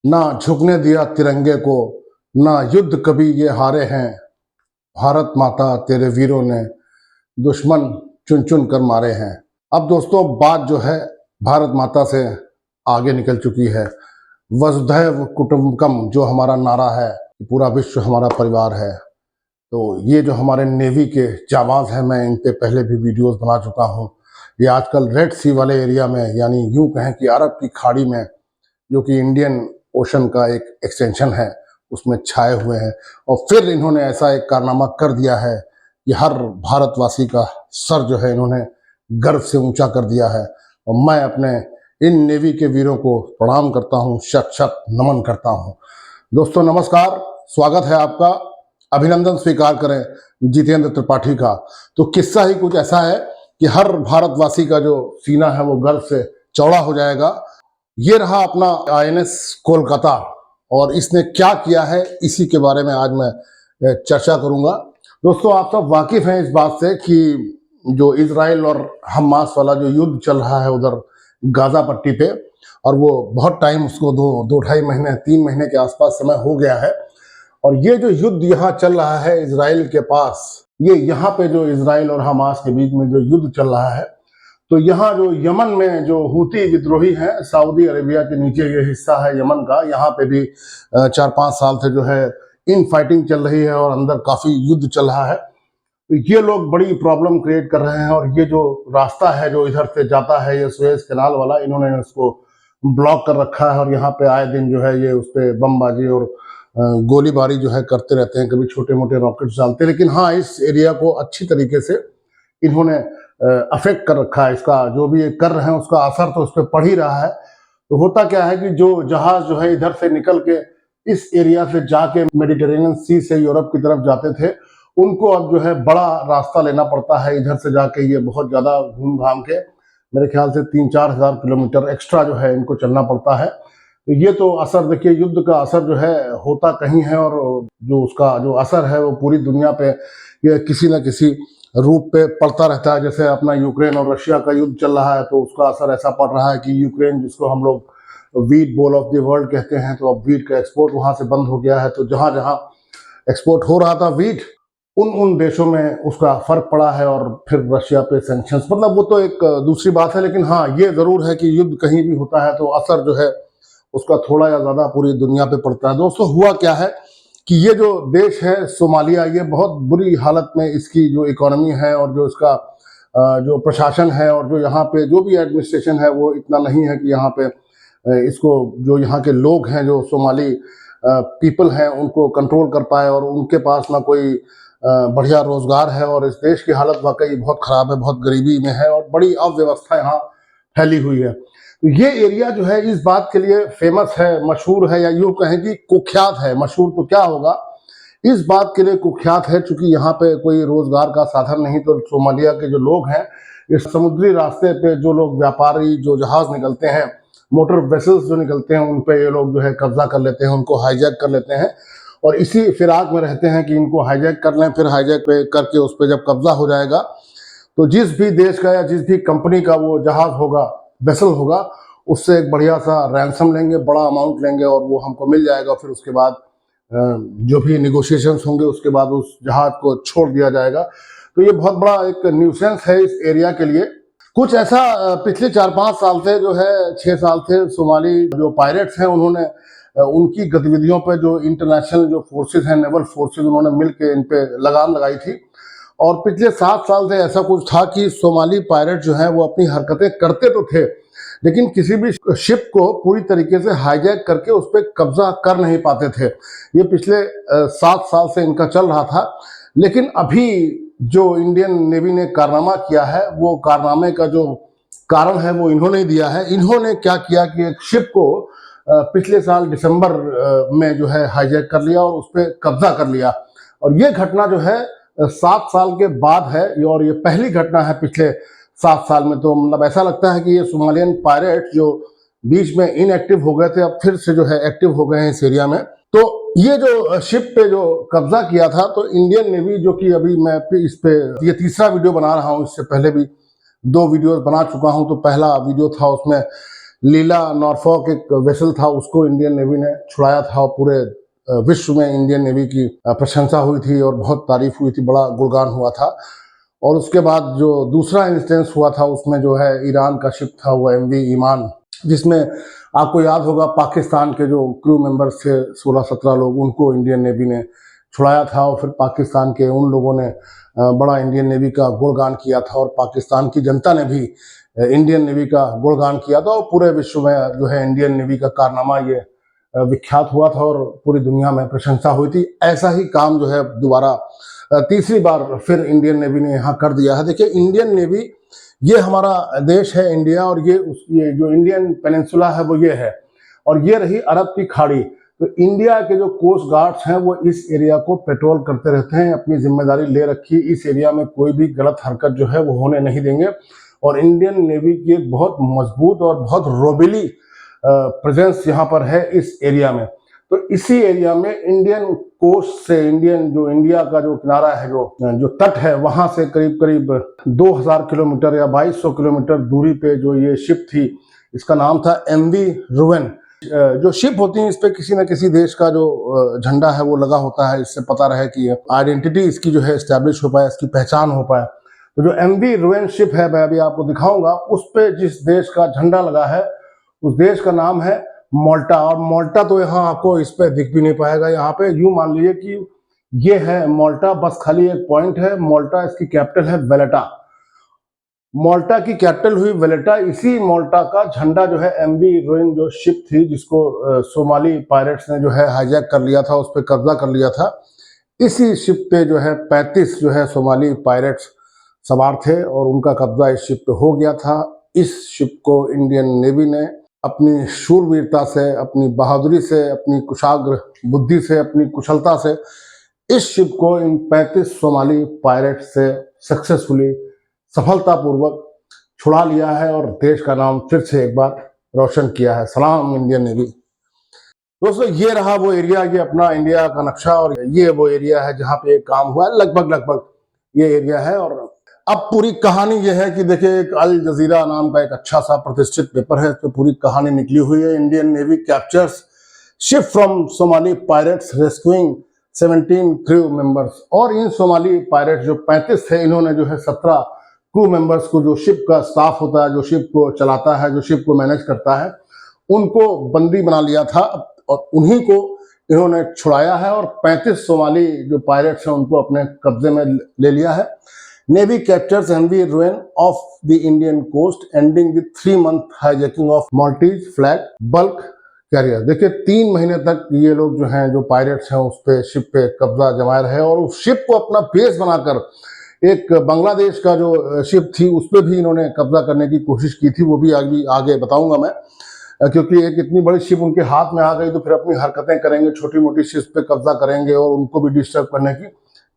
ना झुकने दिया तिरंगे को, ना युद्ध कभी ये हारे हैं। भारत माता तेरे वीरों ने दुश्मन चुन चुन कर मारे हैं। अब दोस्तों बात जो है भारत माता से आगे निकल चुकी है। वसुधैव कुटुंबकम जो हमारा नारा है, पूरा विश्व हमारा परिवार है। तो ये जो हमारे नेवी के जाबाज हैं, मैं इन पे पहले भी वीडियोस बना चुका हूँ। ये आजकल रेड सी वाले एरिया में, यानी यूं कहें कि अरब की खाड़ी में, जो कि इंडियन ओशन का एक एक्सटेंशन है, उसमें छाए हुए हैं। और फिर इन्होंने ऐसा एक कारनामा कर दिया है कि हर भारतवासी का सर जो है इन्होंने गर्व से ऊंचा कर दिया है। और मैं अपने इन नेवी के वीरों को प्रणाम करता हूं, शत शत नमन करता हूं। दोस्तों नमस्कार, स्वागत है आपका। अभिनंदन स्वीकार करें जितेंद्र त्रिपाठी का। तो किस्सा ही कुछ ऐसा है कि हर भारतवासी का जो सीना है वो गर्व से चौड़ा हो जाएगा। ये रहा अपना INS कोलकाता, और इसने क्या किया है इसी के बारे में आज मैं चर्चा करूंगा। दोस्तों आप सब वाकिफ हैं इस बात से कि जो इजराइल और हमास वाला जो युद्ध चल रहा है उधर गाजा पट्टी पे, और वो बहुत टाइम, उसको दो ढाई महीने 3 महीने के आसपास समय हो गया है। और ये जो युद्ध यहाँ चल रहा है इजराइल के पास, ये यहाँ पे जो इजराइल और हमास के बीच में जो युद्ध चल रहा है, तो यहाँ जो यमन में जो हूती विद्रोही हैं, सऊदी अरेबिया के नीचे ये हिस्सा है यमन का, यहाँ पे भी 4-5 साल से जो है इन फाइटिंग चल रही है और अंदर काफी युद्ध चल रहा है। तो ये लोग बड़ी प्रॉब्लम क्रिएट कर रहे हैं। और ये जो रास्ता है जो इधर से जाता है, ये सुएज कैनाल वाला, इन्होंने इसको ब्लॉक कर रखा है। और यहाँ पे आए दिन जो है ये उस पर बमबाजी और गोलीबारी जो है करते रहते हैं, कभी छोटे मोटे रॉकेट्स डालते हैं। लेकिन हाँ, इस एरिया को अच्छी तरीके से इन्होंने अफेक्ट कर रखा है। इसका जो भी ये कर रहे हैं उसका असर तो उस पर पड़ ही रहा है। तो होता क्या है कि जो जहाज जो है इधर से निकल के इस एरिया से जाके मेडिटेरेनियन सी से यूरोप की तरफ जाते थे, उनको अब जो है बड़ा रास्ता लेना पड़ता है इधर से जाके। ये बहुत ज्यादा घूम घाम के, मेरे ख्याल से 3-4 हजार किलोमीटर एक्स्ट्रा जो है इनको चलना पड़ता है। तो ये तो असर देखिए, युद्ध का असर जो है होता कहीं है, और जो उसका जो असर है वो पूरी दुनिया पे ये किसी न किसी रूप पे पड़ता रहता है। जैसे अपना यूक्रेन और रशिया का युद्ध चल रहा है, तो उसका असर ऐसा पड़ रहा है कि यूक्रेन, जिसको हम लोग wheat ball of the world कहते हैं, तो अब वीट का एक्सपोर्ट वहां से बंद हो गया है। तो जहां जहां एक्सपोर्ट हो रहा था वीट, उन देशों में उसका फर्क पड़ा है। और फिर रशिया पे सैंक्शंस, मतलब वो तो एक दूसरी बात है। लेकिन हाँ, ये जरूर है कि युद्ध कहीं भी होता है तो असर जो है उसका थोड़ा या ज्यादा पूरी दुनिया पे पड़ता है। दोस्तों हुआ क्या है कि ये जो देश है सोमालिया, ये बहुत बुरी हालत में इसकी जो इकोनॉमी है और जो इसका जो प्रशासन है और जो यहाँ पे जो भी एडमिनिस्ट्रेशन है वो इतना नहीं है कि यहाँ पे इसको, जो यहाँ के लोग हैं, जो सोमाली पीपल हैं, उनको कंट्रोल कर पाए। और उनके पास ना कोई बढ़िया रोजगार है, और इस देश की हालत वाकई बहुत खराब है, बहुत गरीबी में है, और बड़ी अव्यवस्था यहाँ फैली हुई है। तो ये एरिया जो है इस बात के लिए फेमस है, मशहूर है, या यूं कहें कि कुख्यात है। मशहूर तो क्या होगा, इस बात के लिए कुख्यात है चूंकि यहाँ पे कोई रोजगार का साधन नहीं। तो सोमालिया के जो लोग हैं, इस समुद्री रास्ते पे जो लोग व्यापारी, जो जहाज निकलते हैं, मोटर वेसल्स जो निकलते हैं, उन पे ये लोग जो है कब्जा कर लेते हैं, उनको हाईजैक कर लेते हैं। और इसी फिराक में रहते हैं कि इनको हाईजैक कर लें, फिर हाईजैक पे करके उस पर जब कब्जा हो जाएगा तो जिस भी देश का या जिस भी कंपनी का वो जहाज होगा, वेसल होगा, उससे एक बढ़िया सा रैंसम लेंगे, बड़ा अमाउंट लेंगे, और वो हमको मिल जाएगा। फिर उसके बाद जो भी निगोशिएशंस होंगे उसके बाद उस जहाज को छोड़ दिया जाएगा। तो ये बहुत बड़ा एक न्यूसेंस है इस एरिया के लिए। कुछ ऐसा पिछले 4-5 साल से जो है, 6 साल से सोमाली जो पायरेट्स हैं, उन्होंने उनकी गतिविधियों पे जो इंटरनेशनल जो फोर्सेज हैं, नेवल फोर्सेज, उन्होंने मिलकर इन पे लगाम लगाई थी। और पिछले 7 साल से ऐसा कुछ था कि सोमाली पायरेट जो है वो अपनी हरकतें करते तो थे, लेकिन किसी भी शिप को पूरी तरीके से हाईजैक करके उस पर कब्जा कर नहीं पाते थे। ये पिछले 7 साल से इनका चल रहा था। लेकिन अभी जो इंडियन नेवी ने कारनामा किया है, वो कारनामे का जो कारण है वो इन्होंने ही दिया है। इन्होंने क्या किया कि एक शिप को पिछले साल दिसंबर में जो है हाईजैक कर लिया और उस पर कब्जा कर लिया। और ये घटना जो है 7 साल के बाद है, और ये पहली घटना है पिछले 7 साल में। तो मतलब ऐसा लगता है कि ये सोमालियन पायरेट जो बीच में इनएक्टिव हो गए थे, अब फिर से जो है एक्टिव हो गए हैं इस एरिया में। तो ये जो शिप पे जो कब्जा किया था, तो इंडियन नेवी, जो कि अभी मैं इस पे ये तीसरा वीडियो बना रहा हूँ, इससे पहले भी 2 वीडियोस बना चुका हूँ। तो पहला वीडियो था उसमें लीला नॉरफॉक एक वेसल था, उसको इंडियन नेवी ने छुड़ाया था और पूरे विश्व में इंडियन नेवी की प्रशंसा हुई थी और बहुत तारीफ हुई थी, बड़ा गुणगान हुआ था। और उसके बाद जो दूसरा इंस्टेंस हुआ था उसमें जो है ईरान का शिप था वो MV ईमान, जिसमें आपको याद होगा पाकिस्तान के जो क्रू मेंबर्स थे 16-17 लोग, उनको इंडियन नेवी ने छुड़ाया था और फिर पाकिस्तान के उन लोगों ने बड़ा इंडियन नेवी का गुणगान किया था और पाकिस्तान की जनता ने भी इंडियन नेवी का गुणगान किया था और पूरे विश्व में जो है इंडियन नेवी का कारनामा ये विख्यात हुआ था और पूरी दुनिया में प्रशंसा हुई थी। ऐसा ही काम जो है दोबारा तीसरी बार फिर इंडियन नेवी ने यहाँ कर दिया है। देखिए इंडियन नेवी, ये हमारा देश है इंडिया और ये जो इंडियन पेनिनसुला है वो ये है और ये रही अरब की खाड़ी। तो इंडिया के जो कोस्ट गार्ड्स हैं वो इस एरिया को पेट्रोल करते रहते हैं, अपनी जिम्मेदारी ले रखी, इस एरिया में कोई भी गलत हरकत जो है वो होने नहीं देंगे। और इंडियन नेवी की एक बहुत मजबूत और बहुत रोबेली प्रेजेंस यहाँ पर है इस एरिया में। तो इसी एरिया में इंडियन कोस्ट से, जो इंडिया का जो किनारा है, जो तट है, वहां से करीब करीब 2000 किलोमीटर या 2200 किलोमीटर दूरी पे जो ये शिप थी, इसका नाम था MV रुवेन। जो शिप होती है इस पे किसी न किसी देश का जो झंडा है वो लगा होता है, इससे पता रहे कि आइडेंटिटी इसकी जो है एस्टेब्लिश हो पाए, इसकी पहचान हो पाए। तो जो MV रुवेन शिप है, मैं अभी आपको दिखाऊंगा, उस पे जिस देश का झंडा लगा है उस देश का नाम है माल्टा। और माल्टा तो यहाँ आपको इस पे दिख भी नहीं पाएगा, यहाँ पे यूं मान लीजिए कि ये है माल्टा, बस खाली एक पॉइंट है माल्टा, इसकी कैपिटल है वेलेटा। माल्टा की कैपिटल हुई वेलेटा। इसी माल्टा का झंडा जो है MV रुवेन जो शिप थी, जिसको सोमाली पायरेट्स ने जो है हाईजैक कर लिया था, उस पर कब्जा कर लिया था, इसी शिप पे जो है 35 जो है सोमाली पायरेट्स सवार थे और उनका कब्जा इस शिप पे हो गया था। इस शिप को इंडियन नेवी ने अपनी शूरवीरता से, अपनी बहादुरी से, अपनी कुशाग्र बुद्धि से, अपनी कुशलता से इस शिप को इन 35 सोमाली पायरेट से सक्सेसफुली, सफलतापूर्वक छुड़ा लिया है और देश का नाम फिर से एक बार रोशन किया है। सलाम इंडियन नेवी। दोस्तों ये रहा वो एरिया, ये अपना इंडिया का नक्शा और ये वो एरिया है जहाँ पे काम हुआ है, लगभग ये एरिया है। और अब पूरी कहानी ये है कि देखिए एक अल जजीरा नाम का एक अच्छा सा प्रतिष्ठित पेपर है, तो पूरी कहानी निकली हुई है। Indian navy captures ship from Somali pirates rescuing 17 crew members. और इन सोमाली पायरेट्स जो 35 थे, इन्होंने जो है 17 क्रू मेंबर्स को, जो शिप का स्टाफ होता है, जो शिप को चलाता है, जो शिप को मैनेज करता है, उनको बंदी बना लिया था और उन्हीं को इन्होंने छुड़ाया है और 35 सोमाली जो पायरेट्स हैं उनको अपने कब्जे में ले लिया है। Navy captures MV Ruin off the Indian coast, ending the 3-month hijacking of Maltese flag bulk carrier। देखिए 3 महीने तक ये लोग जो हैं, जो पायरेट्स हैं, उस पे शिप पे कब्जा जमाए रहे और उस शिप को अपना बेस बनाकर एक बांग्लादेश का जो शिप थी उस पर भी इन्होंने कब्जा करने की कोशिश की थी। वो भी आगे बताऊंगा मैं, क्योंकि एक इतनी बड़ी शिप उनके हाथ में आ गई तो फिर अपनी हरकतें करेंगे, छोटी मोटी शिप पे कब्जा करेंगे और उनको भी डिस्टर्ब करने की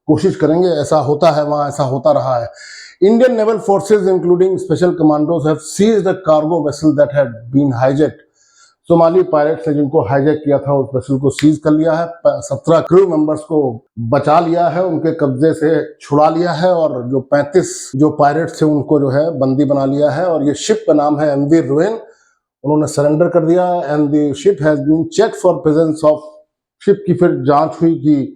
कोशिश करेंगे। ऐसा होता है वहां, ऐसा होता रहा है। Indian naval forces including special commandos have seized a cargo vessel that had been hijacked. Somali pirates ने जिनको हाईजैक किया था उस वेसल को सीज कर लिया है, 17 क्रू मेंबर्स को बचा लिया है, उनके कब्जे से छुड़ा लिया है और जो 35 जो पायरेट्स थे उनको जो है बंदी बना लिया है। और ये शिप का नाम है MV रुवेन। उन्होंने सरेंडर कर दिया and the ship has been check for presence of. Ship की फिर जांच हुई कि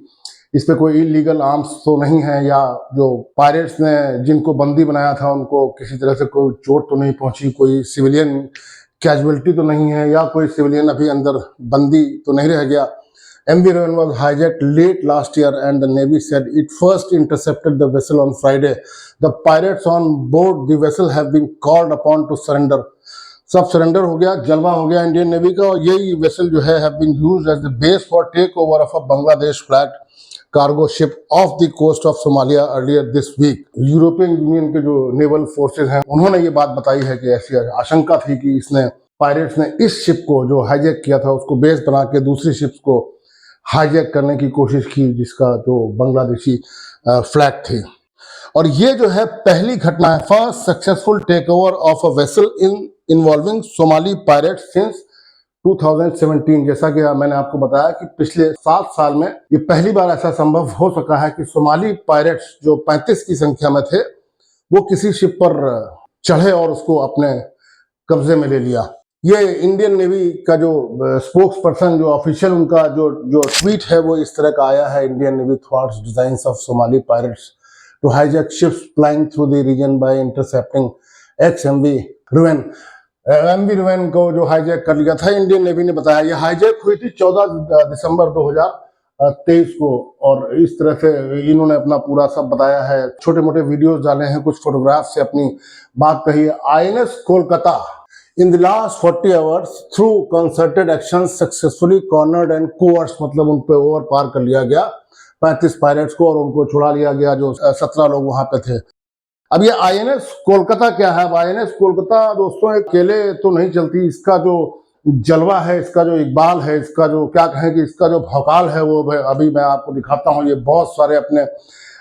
इस पे कोई इलीगल आर्म्स तो नहीं है, या जो पायरेट्स ने जिनको बंदी बनाया था उनको किसी तरह से कोई चोट तो नहीं पहुंची, कोई सिविलियन कैजुअलिटी तो नहीं है, या कोई सिविलियन अभी अंदर बंदी तो नहीं रह गया। MV Ruin was hijacked late last year and the Navy said it first intercepted the vessel on Friday. The pirates on board the vessel have been called upon to surrender. सब surrender हो गया, जलवा हो गया Indian navy का। और यही vessel जो है have been used as the base for takeover of a Bangladesh flag cargo ship off the coast of Somalia earlier this week. European Union के जो नेवल फोर्सेज हैं उन्होंने ये बात बताई है कि ऐसी आशंका थी कि इसने पायरेट्स ने इस शिप को जो हाईजैक किया था उसको बेस बना के दूसरी शिप्स को हाईजैक करने की कोशिश की, जिसका जो बांग्लादेशी फ्लैग थी। और ये जो है पहली घटना है, first successful takeover of a vessel involving Somali pirates since 2017। जैसा कि मैंने आपको बताया कि पिछले 7 साल में ये पहली बार ऐसा संभव हो सका है कि सोमाली पायरेट्स जो 35 की संख्या में थे वो किसी शिप पर चढ़े और उसको अपने कब्जे में ले लिया। ये इंडियन नेवी का जो स्पोक्स पर्सन, जो ऑफिशियल उनका जो जो ट्वीट है वो इस तरह का आया है। Indian navy thwarts designs of Somali pirates to hijack ships flying through the region by intercepting ex MV Ruen. MV Ruen को जो हाईजैक कर लिया था, इंडियन नेवी ने बताया। ये हाईजैक हुई थी 14 दिसंबर 2023 को, और इस तरह से इन्होंने अपना पूरा सब बताया है। छोटे मोटे वीडियोस डाले हैं, कुछ फोटोग्राफ से अपनी बात कही है। INS Kolkata in the last 40 hours through concerted actions successfully cornered and coerced, मतलब उन पे ओवर पार कर लिया गया 35 पायलट्स को और उनको छुड़ा लिया गया, जो 17 लोग वहां पे थे। अब ये आईएनएस कोलकाता क्या है? अब आईएनएस कोलकाता दोस्तों अकेले तो नहीं चलती। इसका जो जलवा है, इसका जो इकबाल है, इसका जो क्या कहें कि इसका जो भौकाल है, वो अभी मैं आपको दिखाता हूँ। ये बहुत सारे अपने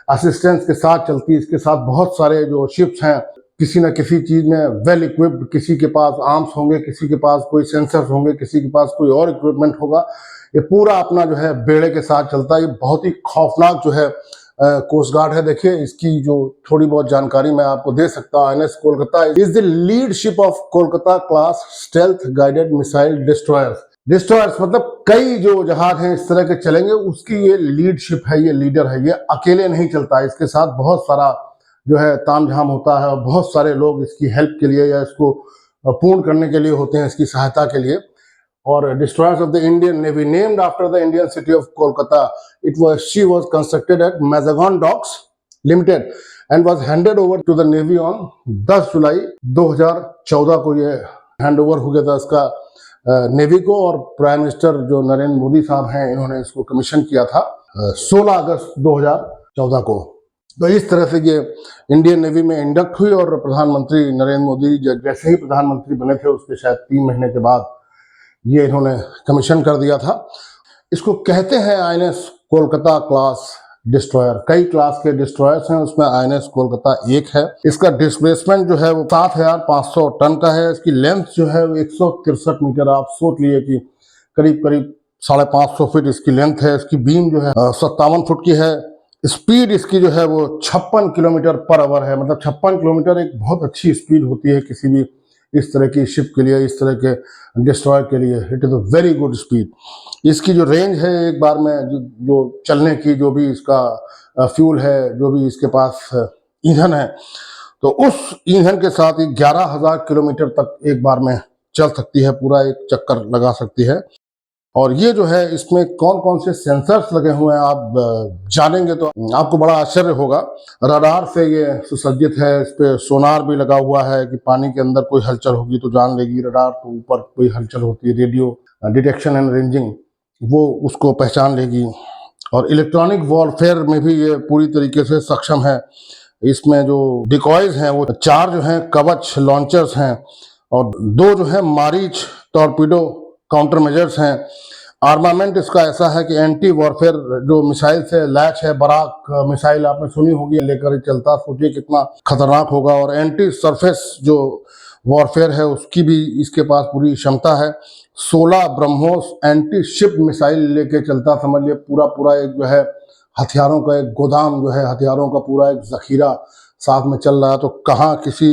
असिस्टेंट्स के साथ चलती है। इसके साथ बहुत सारे जो शिप्स हैं, किसी न किसी चीज में वेल इक्विप्ड, किसी के पास आर्म्स होंगे, किसी के पास कोई सेंसर्स होंगे, किसी के पास कोई और इक्विपमेंट होगा। ये पूरा अपना जो है बेड़े के साथ चलता है। ये बहुत ही खौफनाक जो है कोस्ट गार्ड है। देखिए, इसकी जो थोड़ी बहुत जानकारी मैं आपको दे सकता हूँ। INS Kolkata is the lead ship of Kolkata class stealth guided missile destroyers. Destroyers मतलब कई जो जहाज हैं इस तरह के चलेंगे, उसकी ये लीड शिप है, ये लीडर है। ये अकेले नहीं चलता, इसके साथ बहुत सारा जो है तामझाम होता है, और बहुत सारे लोग इसकी हेल्प के लिए या इसको पूर्ण करने के लिए होते हैं, इसकी सहायता के लिए। और destroyers of the Indian navy named after the Indian city of Kolkata, she was constructed at Mazagon docks limited and was handed over to the navy on 10 July 2014 को। ये हैंड ओवर हो गया था इसका नेवी को, और प्राइम मिनिस्टर जो नरेंद्र मोदी साहब हैं, इन्होंने इसको कमीशन किया था 16 अगस्त 2014 को। तो इस तरह से ये इंडियन नेवी में इंडक्ट हुई, और प्रधानमंत्री नरेंद्र मोदी जैसे ही प्रधानमंत्री बने थे, उसके शायद 3 महीने के बाद ये इन्होंने कमीशन कर दिया था। इसको कहते हैं आईएनएस कोलकाता क्लास डिस्ट्रॉयर। कई क्लास के डिस्ट्रॉयर्स हैं, उसमें आईएनएस कोलकाता एक है। इसका डिस्प्लेसमेंट जो है वो 7500 टन का है। इसकी लेंथ जो है वो 163 मीटर। आप सोच लिए कि करीब करीब 550 फीट इसकी लेंथ है। इसकी बीम जो है 57 फुट की है। स्पीड इसकी जो है वो 56 किलोमीटर पर आवर है। मतलब 56 किलोमीटर एक बहुत अच्छी स्पीड होती है किसी भी इस तरह की शिप के लिए, इस तरह के डिस्ट्रॉयर के लिए। It is a very good speed. इसकी जो रेंज है एक बार में जो चलने की, जो भी इसका फ्यूल है, जो भी इसके पास ईंधन है, तो उस ईंधन के साथ 11,000 किलोमीटर तक एक बार में चल सकती है, पूरा एक चक्कर लगा सकती है। और ये जो है, इसमें कौन कौन से सेंसर्स लगे हुए हैं आप जानेंगे तो आपको बड़ा आश्चर्य होगा। रडार से ये सुसज्जित है। इस पे सोनार भी लगा हुआ है कि पानी के अंदर कोई हलचल होगी तो जान लेगी रडार, तो ऊपर कोई हलचल होती है, रेडियो डिटेक्शन एंड रेंजिंग, वो उसको पहचान लेगी। और इलेक्ट्रॉनिक वॉरफेयर में भी ये पूरी तरीके से सक्षम है। इसमें जो डिकॉयज हैं वो 4 जो हैं कवच लॉन्चर्स हैं, और 2 जो है मारीच टॉर्पीडो काउंटर मेजर्स हैं। आर्मामेंट इसका ऐसा है कि एंटी वॉरफेयर जो मिसाइल से लैच है, बराक मिसाइल आपने सुनी होगी, लेकर ही चलता, सोचिए कितना खतरनाक होगा। और एंटी सरफेस जो वॉरफेयर है उसकी भी इसके पास पूरी क्षमता है। 16 ब्रह्मोस एंटी शिप मिसाइल लेके चलता। समझ लिए पूरा एक जो है हथियारों का एक गोदाम, जो है हथियारों का पूरा एक जखीरा साथ में चल रहा है। तो कहाँ किसी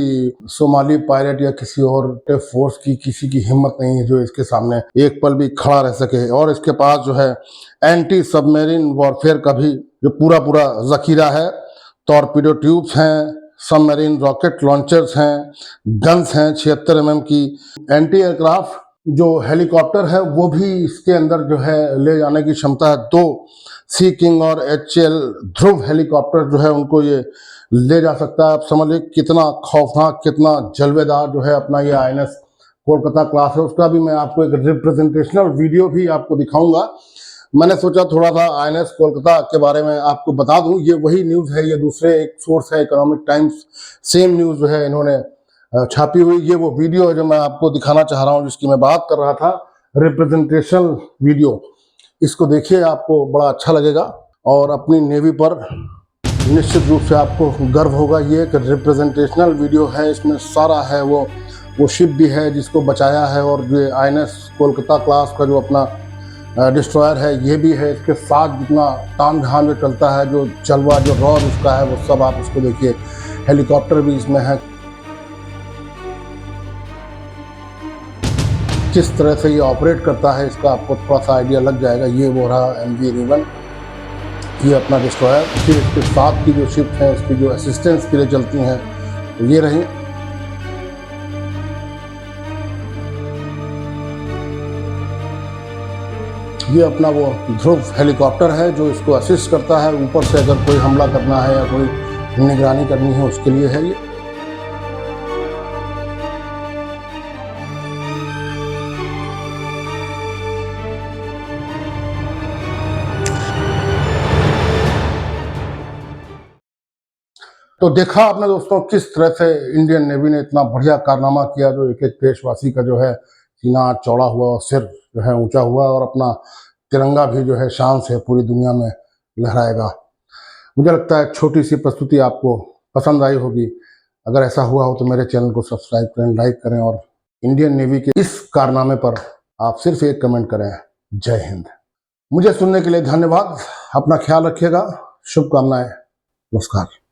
सोमाली पायलट या किसी और फोर्स की किसी की हिम्मत नहीं है जो इसके सामने एक पल भी खड़ा रह सके। और इसके पास जो है एंटी सबमरीन वॉरफेयर का भी जो पूरा जखीरा है। टॉर्पीडो ट्यूब्स हैं, सबमरीन रॉकेट लॉन्चर्स हैं, गन्स हैं 76 mm की। एंटी एयरक्राफ्ट जो हेलीकॉप्टर है वो भी इसके अंदर जो है ले जाने की क्षमता है। 2 सी किंग और HL ध्रुव हेलीकॉप्टर जो है उनको ये ले जा सकता है। आप समझ लीजिए कितना खौफनाक, कितना जलवेदार जो है अपना ये आईएनएस कोलकाता क्लास है। उसका भी मैं आपको एक रिप्रेजेंटेशनल वीडियो भी आपको दिखाऊंगा। मैंने सोचा थोड़ा सा आईएनएस कोलकाता के बारे में आपको बता दूं। ये वही न्यूज़ है, ये दूसरे एक सोर्स है, इकोनॉमिक टाइम्स, सेम न्यूज़ जो है इन्होंने छापी हुई। ये वो वीडियो है जो मैं आपको दिखाना चाह रहा हूँ, जिसकी मैं बात कर रहा था, रिप्रेजेंटेशनल वीडियो। इसको देखिए, आपको बड़ा अच्छा लगेगा और अपनी नेवी पर निश्चित रूप से आपको गर्व होगा। ये एक रिप्रेजेंटेशनल वीडियो है, इसमें सारा है वो शिप भी है जिसको बचाया है, और जो आईएनएस कोलकाता क्लास का जो अपना डिस्ट्रॉयर है ये भी है। इसके साथ जितना तामझाम जो चलता है, जो जलवा, जो रॉड उसका है, वो सब आप उसको देखिए। हेलीकॉप्टर भी इसमें है। किस तरह से ये ऑपरेट करता है इसका आपको थोड़ा सा आइडिया लग जाएगा। ये वो रहा MV Raven, ये अपना डिस्ट्रॉयर। फिर इसके साथ की जो शिप है इसकी जो असिस्टेंस के लिए चलती हैं तो ये रही। ये अपना वो ध्रुव हेलीकॉप्टर है जो इसको असिस्ट करता है, ऊपर से अगर कोई हमला करना है या कोई निगरानी करनी है उसके लिए है ये। तो देखा आपने दोस्तों किस तरह से इंडियन नेवी ने इतना बढ़िया कारनामा किया, जो एक एक देशवासी का जो है सीना चौड़ा हुआ, सिर जो है ऊंचा हुआ और अपना तिरंगा भी जो है शान से पूरी दुनिया में लहराएगा। मुझे लगता है छोटी सी प्रस्तुति आपको पसंद आई होगी। अगर ऐसा हुआ हो तो मेरे चैनल को सब्सक्राइब करें, लाइक करें और इंडियन नेवी के इस कारनामे पर आप सिर्फ एक कमेंट करें, जय हिंद। मुझे सुनने के लिए धन्यवाद। अपना ख्याल रखिएगा, शुभकामनाएं, नमस्कार।